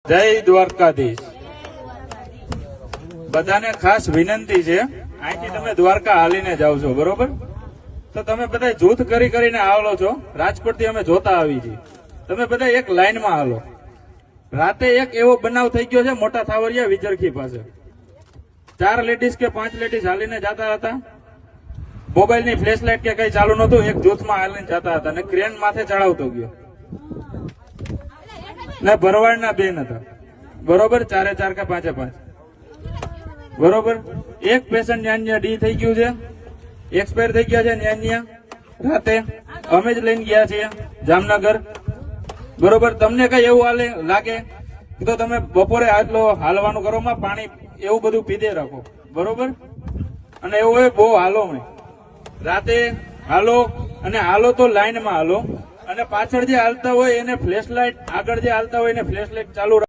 જય દ્વારકાધીશ. બધાને ખાસ વિનંતી છે, અહીંથી તમે દ્વારકા હાલીને જાવ છો, બરોબર? તો તમે બધા જૂથ કરીને આવો છો. રાજકોટથી અમે જોતા આવી છીએ. તમે બધા એક લાઈનમાં હાલો. રાતે એક એવો બનાવ થઈ ગયો છે મોટા થાવરિયા વિજરખી પાસે. 4 લેડીઝ કે 5 લેડીઝ હાલીને જતા હતા. મોબાઈલની ફ્લેશ લાઇટ કે કઈ ચાલુ નતું. એક જૂથમાં હાલીને જતા હતા અને ક્રેન માથે ચડાવતો ગયો ને ભરવાડના બેન હતા, બરોબર? 4 કે 5, બરોબર? એક પેશન્ટ ન્યા ડી થઈ ગયું છે, એક્સપાયર થઈ ગયા છે ન્યા રાતે. અમે જ લઈને ગયા છીએ જામનગર, બરોબર? તમને કઈ એવું લાગે તો તમે બપોરે આટલો હાલવાનું કરો, માં પાણી એવું બધું પીધે રાખો, બરોબર? અને એવું હોય બહુ હાલો નહીં, રાતે હાલો. અને હાલો તો લાઈનમાં હાલો. અને પાછળ જે હાલતા હોય એને ફ્લેશ લાઇટ, આગળ જે હાલતા હોય એને ફ્લેશ લાઇટ ચાલુ